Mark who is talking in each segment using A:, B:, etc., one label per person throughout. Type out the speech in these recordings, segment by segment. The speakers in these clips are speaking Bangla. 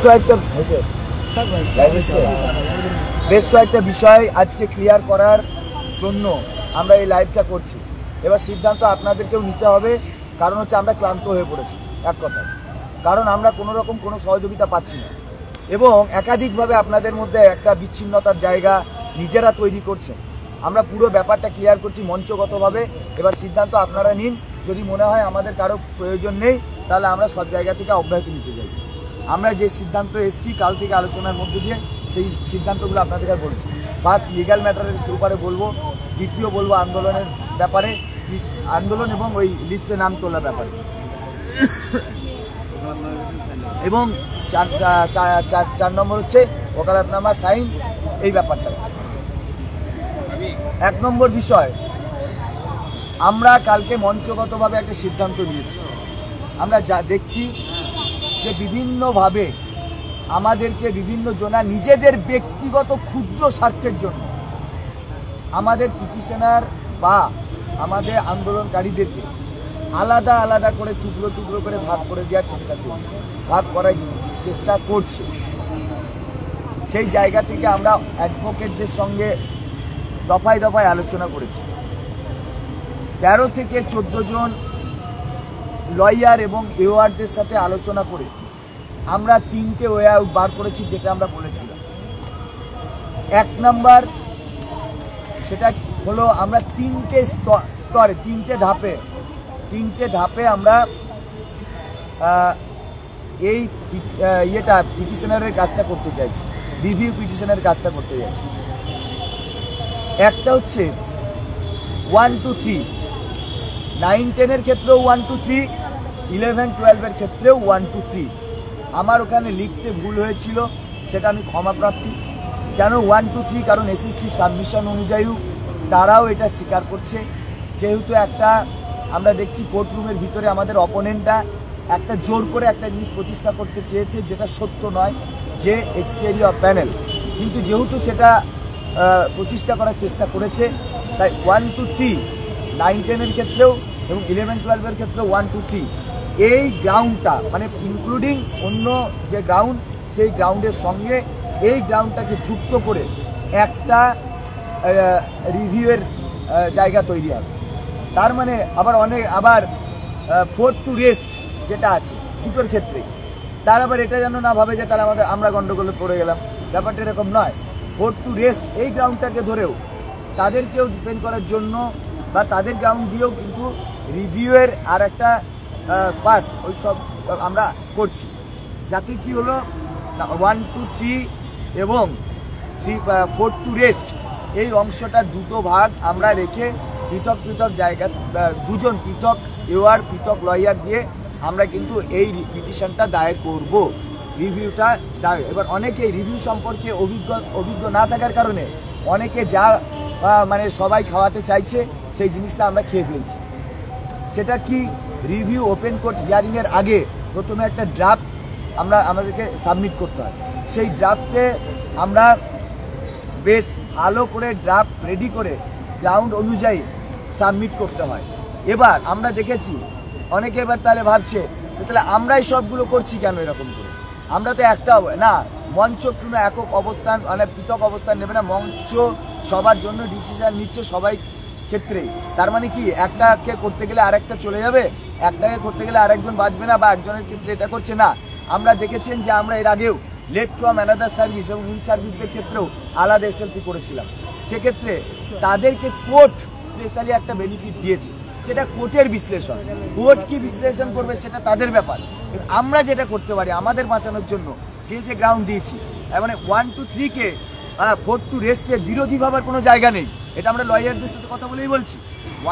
A: কয়েকটা বিষয় আজকে ক্লিয়ার করার জন্য আমরা এই লাইভটা করছি। এবার সিদ্ধান্ত আপনাদেরকেও নিতে হবে, কারণ হচ্ছে আমরা ক্লান্ত হয়ে পড়েছি এক কথায়, কারণ আমরা কোনো রকম কোনো সহযোগিতা পাচ্ছি না এবং একাধিকভাবে আপনাদের মধ্যে একটা বিচ্ছিন্নতার জায়গা নিজেরা তৈরি করছেন। আমরা পুরো ব্যাপারটা ক্লিয়ার করছি মঞ্চগতভাবে। এবার সিদ্ধান্ত আপনারা নিন। যদি মনে হয় আমাদের কারো প্রয়োজন নেই, তাহলে আমরা সব জায়গা থেকে অব্যাহতি নিতে চাই। আমরা যে সিদ্ধান্ত এসেছি কাল থেকে আলোচনার মধ্যে দিয়ে, সেই সিদ্ধান্তগুলো আপনাদেরকে বলছি। ফার্স্ট লিগ্যাল ম্যাটারের ব্যাপারে বলবো, দ্বিতীয় বলবো আন্দোলনের ব্যাপারে, আন্দোলন এবং ওই লিস্টে নাম তোলার ব্যাপারে, এবং চার নম্বর হচ্ছে ওকালতনামা সাইন, এই ব্যাপারটা। 1 নম্বর বিষয়, আমরা কালকে মঞ্চগতভাবে একটা সিদ্ধান্ত নিয়েছি। আমরা যা দেখছি যে বিভিন্নভাবে আমাদেরকে বিভিন্ন জনা নিজেদের ব্যক্তিগত ক্ষুদ্র স্বার্থের জন্য আমাদের পিটিশনার বা আমাদের আন্দোলনকারীদেরকে আলাদা আলাদা করে টুকরো টুকরো করে ভাগ করে দেওয়ার চেষ্টা চলছে, ভাগ করার চেষ্টা করছে। সেই জায়গা থেকে আমরা অ্যাডভোকেটদের সঙ্গে দফায় দফায় আলোচনা করেছি। 13 থেকে 14 জন লয়ার এবং এওয়ারদের সাথে আলোচনা করে আমরা 3টে ওয়ে আউট বার করেছি, যেটা আমরা বলেছিলাম। 1 নাম্বার সেটা হলো আমরা 3টে স্তরে 3টে ধাপে আমরা এই পিটিশনারের কাজটা করতে চাইছি, রিভিউ পিটিশনের কাজটা করতে চাইছি। একটা হচ্ছে 1 to 3, 9-10 ক্ষেত্রেও 1 to 3, 11-12 ক্ষেত্রেও 1 to 3। আমার ওখানে লিখতে ভুল হয়েছিল, সেটা আমি ক্ষমাপ্রার্থী। কেন 1 to 3? কারণ এসএসসি সাবমিশন অনুযায়ী তারাও এটা স্বীকার করছে। যেহেতু একটা আমরা দেখছি কোর্ট রুমের ভিতরে আমাদের অপোনেন্টরা একটা জোর করে একটা জিনিস প্রতিষ্ঠা করতে চেয়েছে, যেটা সত্য নয়, যে এক্সপায়ারি অফ প্যানেল, কিন্তু যেহেতু সেটা প্রতিষ্ঠা করার চেষ্টা করেছে, তাই 1 to 3, 9-10 ক্ষেত্রেও এবং 11-12 ক্ষেত্রেও 1 to 3, এই গ্রাউন্ডটা মানে ইনক্লুডিং অন্য যে গ্রাউন্ড, সেই গ্রাউন্ডের সঙ্গে এই গ্রাউন্ডটাকে যুক্ত করে একটা রিভিউয়ের জায়গা তৈরি হবে। তার মানে আবার 4 to রেস্ট যেটা আছে দুটোর ক্ষেত্রে, তার আবার এটা যেন না ভাবে যে তাহলে আমরা গন্ডগোলে পড়ে গেলাম, ব্যাপারটা এরকম নয়। 4 to রেস্ট এই গ্রাউন্ডটাকে ধরেও তাদেরকেও ডিপেন্ড করার জন্য বা তাদের গ্রাউন্ড দিয়েও কিন্তু রিভিউয়ের আর একটা পার্ট ওই সব আমরা করছি, যাতে কি হলো 1 to 3 এবং 4 to রেস্ট এই অংশটা দুটো ভাগ আমরা রেখে পৃথক পৃথক জায়গা, দুজন পৃথক এওয়ার পৃথক লয়ার দিয়ে আমরা কিন্তু এই পিটিশনটা দায়ের করব, রিভিউটা দায়ের। এবার অনেকে রিভিউ সম্পর্কে অভিজ্ঞ না থাকার কারণে অনেকে যা মানে সবাই খাওয়াতে চাইছে, সেই জিনিসটা আমরা খেয়ে ফেলছি। সেটা কি, রিভিউ ওপেন কোর্ট হিয়ারিংয়ের আগে প্রথমে একটা ড্রাফট আমাদেরকে সাবমিট করতে হয়। সেই ড্রাফটে আমরা বেশ ভালো করে ড্রাফট রেডি করে গ্রাউন্ড অনুযায়ী সাবমিট করতে হয়। এবার আমরা দেখেছি অনেকে এবার তাহলে ভাবছে তাহলে আমরাই সবগুলো করছি কেন এরকম করে, আমরা তো একটা না, মঞ্চ কোনো একক অবস্থান মানে পৃথক অবস্থান নেবে না, মঞ্চ সবার জন্য ডিসিশন নিচ্ছে সবাই ক্ষেত্রেই। তার মানে কি, একটাকে করতে গেলে আরেকটা চলে যাবে, একটাকে করতে গেলে আরেকজন বাঁচবে না, বা একজনের ক্ষেত্রে এটা করছে না। আমরা দেখেছেন যে আমরা এর আগেও লেফট ফ্রম অ্যানাদার সার্ভিস এবং ইন সার্ভিসদের ক্ষেত্রেও আলাদা এসএলপি করেছিলাম। সেক্ষেত্রে তাদেরকে কোর্ট স্পেশালি একটা বেনিফিট দিয়েছে, সেটা কোর্টের বিশ্লেষণ। কোর্ট কি বিশ্লেষণ করবে সেটা তাদের ব্যাপার, কিন্তু আমরা যেটা করতে পারি আমাদের বাঁচানোর জন্য যে গ্রাউন্ড দিয়েছি, মানে 1 to 3 কে 4 to রেস্টের বিরোধী ভাবার কোনো জায়গা নেই। এটা আমরা লয়ারদের সাথে কথা বলেই বলছি,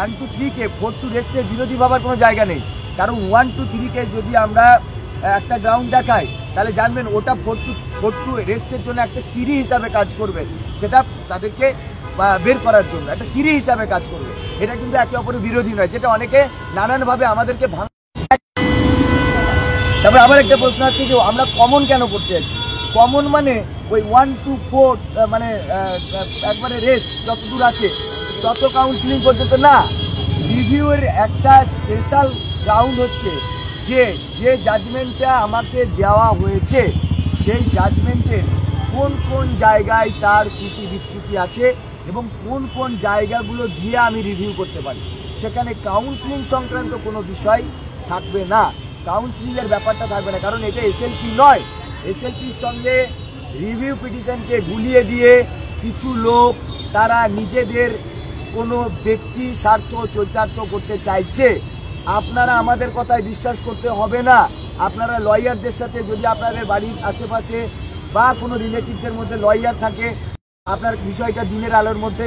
A: 1 to 3 কে 4 to রেস্টের বিরোধী ভাবার কোনো জায়গা নেই। কারণ 1 to 3 কে যদি আমরা একটা গ্রাউন্ড দেখাই, তাহলে জানবেন ওটা 4 to রেস্টের জন্য একটা সিরি হিসাবে কাজ করবে, সেটা তাদেরকে বের করার জন্য একটা সিরি হিসাবে কাজ করবে। এটা কিন্তু একে অপরের বিরোধী নয়, যেটা অনেকে নানানভাবে আমাদেরকে তারপরে আবার একটা প্রশ্ন আসছে যে আমরা কমন কেন করতে যাচ্ছি। কমন মানে ওই 1 to 4 মানে একবারে রেস্ট যতদূর আছে তত কাউন্সিলিং পর্যন্ত না। রিভিউয়ের একটা স্পেশাল গ্রাউন্ড হচ্ছে যে জাজমেন্টটা আমাকে দেওয়া হয়েছে সেই জাজমেন্টের কোন কোন জায়গায় তার ত্রুটি বিচ্যুতি আছে এবং কোন কোন জায়গাগুলো দিয়ে আমি রিভিউ করতে পারি। সেখানে কাউন্সিলিং সংক্রান্ত কোনো বিষয় থাকবে না, কাউন্সিলিংয়ের ব্যাপারটা থাকবে না, কারণ এটা এসএলপি নয়। এসএলপির সঙ্গে রিভিউ পিটিশনকে গুলিয়ে দিয়ে কিছু লোক তারা নিজেদের কোনো ব্যক্তি স্বার্থ চরিতার্থ করতে চাইছে। আপনারা আমাদের কথায় বিশ্বাস করতে হবে না। আপনারা লয়ারদের সাথে, যদি আপনাদের বাড়ির আশেপাশে বা কোনো রিলেটিভদের মধ্যে লয়ার থাকে, আপনার বিষয়টা দিনের আলোর মধ্যে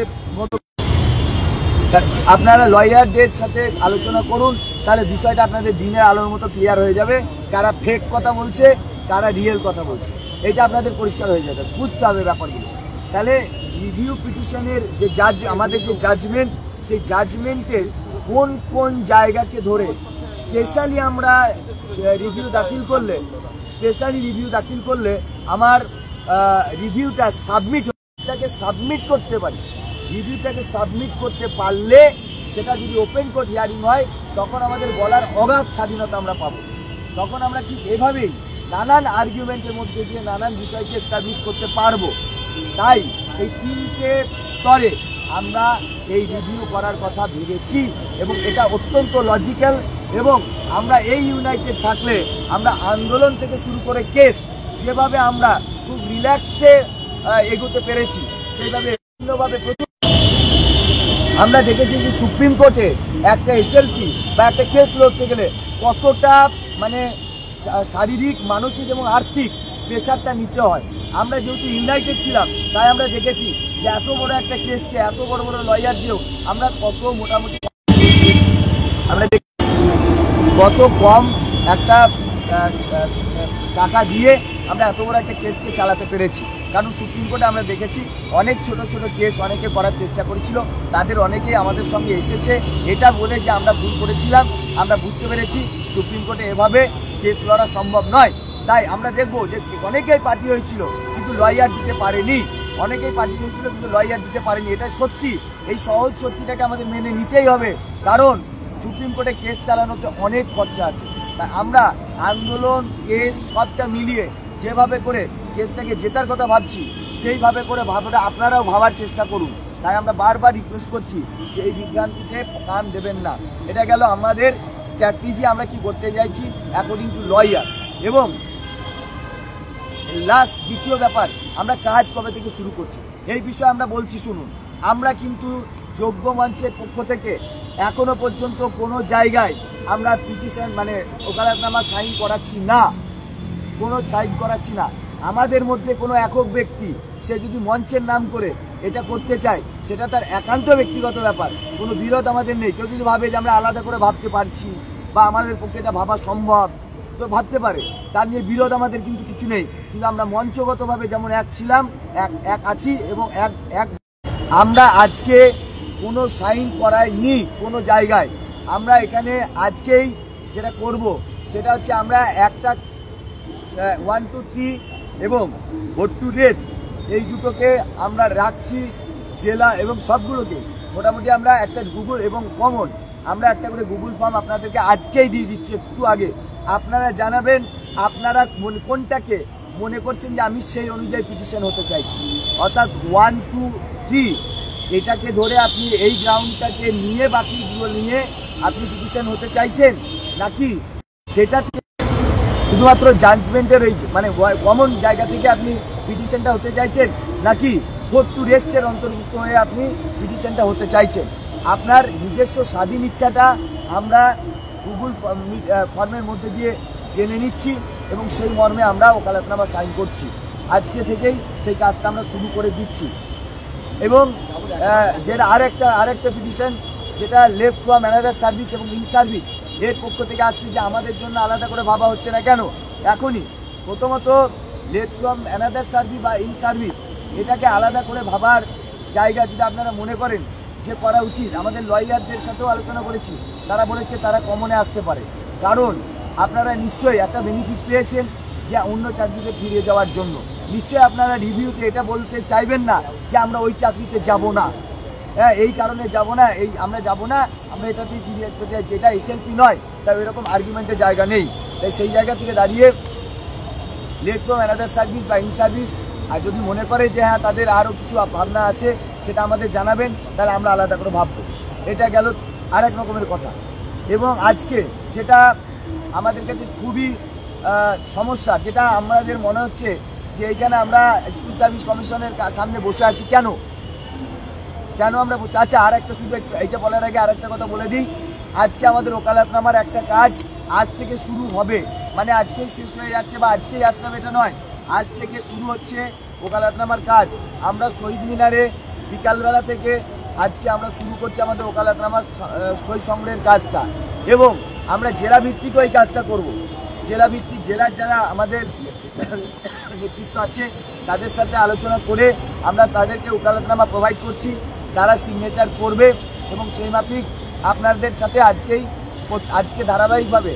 A: আপনারা লয়ারদের সাথে আলোচনা করুন, তাহলে বিষয়টা আপনাদের দিনের আলোর মতো ক্লিয়ার হয়ে যাবে। কারা ফেক কথা বলছে, কারা রিয়েল কথা বলছে, এটা আপনাদের পরিষ্কার হয়ে যাবে, বুঝতে হবে ব্যাপারগুলো। তাহলে রিভিউ পিটিশনের যে আমাদের যে জাজমেন্ট, সেই জাজমেন্টের কোন কোন জায়গাকে ধরে স্পেশালি আমরা রিভিউ দাখিল করলে আমার রিভিউটা সাবমিট করতে পারি। রিভিউটাকে সাবমিট করতে পারলে সেটা যদি ওপেন কোর্ট হিয়ারিং হয়, তখন আমাদের বলার অগাধ স্বাধীনতা আমরা পাবো। তখন আমরা ঠিক এভাবেই নানান আর্গুমেন্টের মধ্যে দিয়ে নানান বিষয়কে এস্টাবলিশ করতে পারবো। তাই এই 3টে স্তরে আমরা এই রিভিউ করার কথা ভেবেছি এবং এটা অত্যন্ত লজিক্যাল। এবং আমরা এই ইউনাইটেড থাকলে আমরা আন্দোলন থেকে শুরু করে কেস যেভাবে আমরা খুব রিল্যাক্সে এগোতে পেরেছি, সেইভাবে বিভিন্নভাবে আমরা দেখেছি যে সুপ্রিম কোর্টে একটা এসএলপি বা একটা কেস লড়তে গেলে কতটা মানে শারীরিক, মানসিক এবং আর্থিক প্রেশারটা নিতে হয়। আমরা যেহেতু ইউনাইটেড ছিলাম, তাই আমরা দেখেছি যে এত বড় একটা কেসকে এত বড় বড় লয়ার দিয়েও আমরা মোটামুটি কত কম একটা টাকা দিয়ে আমরা এত বড় একটা কেসকে চালাতে পেরেছি। কারণ সুপ্রিম কোর্টে আমরা দেখেছি অনেক ছোট ছোট কেস অনেকে করার চেষ্টা করেছিল, তাদের অনেকেই আমাদের সঙ্গে এসেছে এটা বলে যে আমরা ভুল করেছিলাম। আমরা বুঝতে পেরেছি সুপ্রিম কোর্টে এভাবে কেস লড়া সম্ভব নয়। তাই আমরা দেখবো যে অনেকেই পার্টি হয়েছিল কিন্তু লয়ার দিতে পারেনি, এটা সত্যি। এই সহজ সত্যিটাকে আমাদের মেনে নিতেই হবে, কারণ সুপ্রিম কোর্টে কেস চালানোতে অনেক খরচা আছে। তাই আমরা আন্দোলন, কেস সবটা মিলিয়ে যেভাবে করে কেসটাকে জেতার কথা ভাবছি, সেইভাবে করে আপনারাও ভাবার চেষ্টা করুন। তাই আমরা বারবার রিকোয়েস্ট করছি যে এই বিভ্রান্তিতে কান দেবেন না। এটা গেল আমাদের স্ট্র্যাটেজি, আমরা কি করতে চাইছি অ্যাকর্ডিং টু লয়ার। এবং লাস্ট দ্বিতীয় ব্যাপার, আমরা কাজ কবে থেকে শুরু করছি এই বিষয়ে আমরা বলছি শুনুন। আমরা কিন্তু যোগ্য মঞ্চের পক্ষ থেকে এখনো পর্যন্ত কোনো জায়গায় আমরা পিটিশন মানে ওকালতনামা সাইন করাচ্ছি না। আমাদের মধ্যে কোনো একক ব্যক্তি সে যদি মঞ্চের নাম করে এটা করতে চায়, সেটা তার একান্ত ব্যক্তিগত ব্যাপার, কোনো বিরোধ আমাদের নেই। কেউ যদি ভাবে যে আমরা আলাদা করে ভাবতে পারছি বা আমাদের পক্ষে এটা ভাবা সম্ভব, তো ভাবতে পারে, তার নিয়ে বিরোধ আমাদের কিন্তু কিছু নেই। কিন্তু আমরা মঞ্চগতভাবে যেমন এক ছিলাম, এক আছি এবং এক আমরা আজকে কোনো সাইন করাইনি কোনো জায়গায়। আমরা এখানে আজকেই যেটা করব সেটা হচ্ছে আমরা একটা 1, 2, 3 এবং ভোট টু রেস্ট এই দুটোকে আমরা রাখছি জেলা এবং সবগুলোকে মোটামুটি আমরা একটা গুগল এবং কমন আমরা একটা করে গুগল ফর্ম আপনাদেরকে আজকেই দিয়ে দিচ্ছি। একটু আগে আপনারা জানাবেন আপনারা কোনটাকে মনে করছেন যে আমি সেই অনুযায়ী পিটিশন হতে চাইছি। অর্থাৎ 1, 2, 3 এটাকে ধরে আপনি এই গ্রাউন্ডটাকে নিয়ে বাকিগুলো নিয়ে আপনি পিটিশন হতে চাইছেন, নাকি সেটা শুধুমাত্র জাজমেন্টের ওই মানে কমন জায়গা থেকে আপনি পিটিশনটা হতে চাইছেন, নাকি ভোট টু রেস্টের অন্তর্ভুক্ত হয়ে আপনি পিটিশনটা হতে চাইছেন। আপনার নিজস্ব স্বাধীন ইচ্ছাটা আমরা গুগল ফর্মের মধ্যে দিয়ে জেনে নিচ্ছি এবং সেই মর্মে আমরা ওকালতনামা সাইন করছি। আজকে থেকেই সেই কাজটা আমরা শুরু করে দিচ্ছি। এবং যেটা আরেকটা পিটিশন যেটা লেফট ফ্রম অ্যানাদার সার্ভিস এবং ইন সার্ভিস এর পক্ষ থেকে আসছে যে আমাদের জন্য আলাদা করে ভাবা হচ্ছে না কেন। এখনই প্রথমত লেফট ফ্রম অ্যানাদার সার্ভিস বা ইন সার্ভিস এটাকে আলাদা করে ভাবার জায়গা যদি আপনারা মনে করেন যে করা উচিত, আমাদের লয়ারদের সাথেও আলোচনা করেছি, তারা বলেছে তারা কমনে আসতে পারে। কারণ আপনারা নিশ্চয়ই একটা বেনিফিট পেয়েছেন যে অন্য চাকরিতে ফিরে যাওয়ার জন্য। নিশ্চয়ই আপনারা রিভিউতে এটা বলতে চাইবেন না যে আমরা ওই চাকরিতে যাব না, এই কারণে যাব না, আমরা যাব না, আমরা এটাতেই ফিরে যেতে চাই, যেটা এসএলপি নয়। তাই ওইরকম আর্গুমেন্টের জায়গা নেই। তাই সেই জায়গা থেকে দাঁড়িয়ে লেট ফ্রম অ্যানাদার সার্ভিস বা ইন সার্ভিস, আর যদি মনে করে যে হ্যাঁ তাদের আরও কিছু ভাবনা আছে সেটা আমাদের জানাবেন, তাহলে আমরা আলাদা করে ভাববো। এটা গেল আরেক রকমের কথা। এবং আজকে যেটা আমাদের কাছে খুবই সমস্যা, যেটা আমাদের মনে হচ্ছে যে এইখানে আমরা স্কুল সার্ভিস কমিশনের সামনে বসে আছি কেন আমরা বসে আচ্ছা, আর একটা শুধু এইটা বলার আগে আর একটা কথা বলে দিই। আজকে আমাদের ওকালতনামার একটা কাজ আজ থেকে শুরু হবে, মানে আজকেই শেষ হয়ে যাচ্ছে বা আজকেই আসতে হবে এটা নয়, আজ থেকে শুরু হচ্ছে ওকালতনামার কাজ। আমরা শহীদ মিনারে বিকালবেলা থেকে আজকে আমরা শুরু করছি আমাদের ওকালতনামার সই সংগ্রহের কাজটা, এবং আমরা জেলা ভিত্তিক ওই কাজটা করব। জেলা ভিত্তিক জেলার যারা আমাদের নেতৃত্ব আছে তাদের সাথে আলোচনা করে আমরা তাদেরকে ওকালতনামা প্রোভাইড করছি, তারা সিগনেচার করবে এবং সেই মাফিক আপনাদের সাথে আজকে ধারাবাহিকভাবে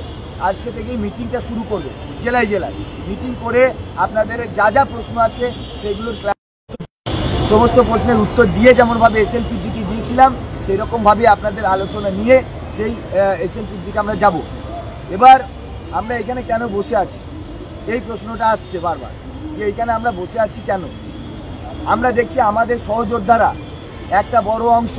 A: আজকে থেকেই মিটিংটা শুরু করবে। জেলায় মিটিং করে আপনাদের যা যা প্রশ্ন আছে সেগুলোর সমস্ত প্রশ্নের উত্তর দিয়ে যেমনভাবে এসএলপির দিকে দিয়েছিলাম সেই রকমভাবে আপনাদের আলোচনা নিয়ে সেই এসএলপির দিকে আমরা যাব। এবার আমরা এখানে কেন বসে আছি, এই প্রশ্নটা আসছে বারবার যে এখানে আমরা বসে আছি কেন। আমরা দেখছি আমাদের সহযোদ্ধারা একটা বড় অংশ,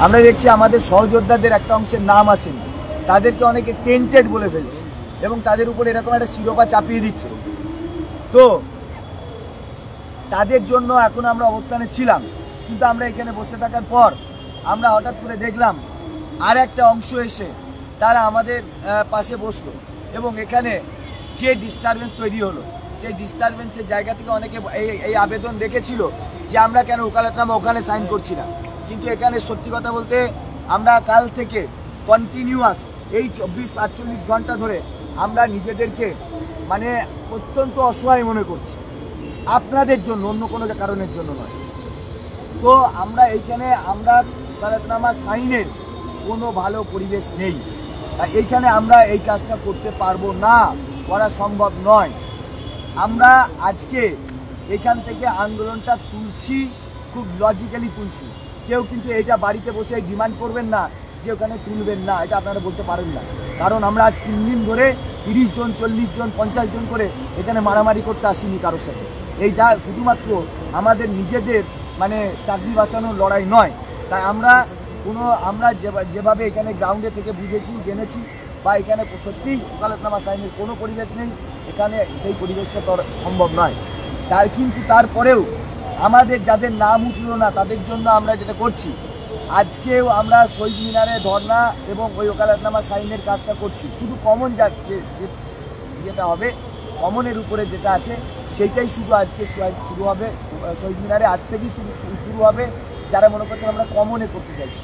A: আমরা দেখছি আমাদের সহযোদ্ধাদের একটা অংশের নাম আসেনি, তাদেরকে অনেকে টেন্টেড বলে ফেলছে এবং তাদের উপর এরকম একটা শিরোপা চাপিয়ে দিচ্ছে। তো তাদের জন্য এখন আমরা অবস্থানে ছিলাম, কিন্তু আমরা এখানে বসে থাকার পর আমরা হঠাৎ করে দেখলাম আর একটা অংশ এসে তারা আমাদের পাশে বসলো এবং এখানে যে ডিস্টারবেন্স তৈরি হলো সেই ডিস্টারবেন্সের জায়গা থেকে অনেকে এই আবেদন দেখেছিল যে আমরা কেন ওকালতনামা ওখানে সাইন করছি না। কিন্তু এখানে সত্যি কথা বলতে আমরা কাল থেকে কন্টিনিউয়াস এই 24-48 ঘন্টা ধরে আমরা নিজেদেরকে মানে অত্যন্ত অসহায় মনে করছি, আপনাদের জন্য, অন্য কোনো কারণের জন্য নয়। তো আমরা এইখানে আমরা ওকালতনামা সাইনের কোনো ভালো পরিবেশ নেই, এইখানে আমরা এই কাজটা করতে পারবো না, করা সম্ভব নয়। আমরা আজকে এখান থেকে আন্দোলনটা তুলছি, খুব লজিক্যালি তুলছি। কেউ কিন্তু এটা বাড়িতে বসে ডিমান্ড করবেন না যে ওখানে তুলবেন না, এটা আপনারা বলতে পারেন না। কারণ আমরা আজ 3 দিন ধরে 30 জন 40 জন 50 জন করে এখানে মারামারি করতে আসিনি কারোর সাথে। এইটা শুধুমাত্র আমাদের নিজেদের মানে চাকরি বাঁচানোর লড়াই নয়। তাই আমরা যেভাবে এখানে গ্রাউন্ডে থেকে বুঝেছি, জেনেছি, বা এখানে সত্যিই ওকালতনামা সাইনের কোনো পরিবেশ নেই, এখানে সেই পরিবেশটা তো সম্ভব নয়। কিন্তু তারপরেও আমাদের যাদের নাম উঠল না তাদের জন্য আমরা যেটা করছি, আজকেও আমরা শহীদ মিনারে ধর্না এবং ওই ওকালতনামা সাইনের কাজটা করছি। শুধু কমন যেটা হবে, কমনের উপরে যেটা আছে সেইটাই শুধু আজকে শুরু হবে শহীদ মিনারে, আজ থেকেই শুরু হবে। যারা মনে করছেন আমরা কমনে করতে চাইছি।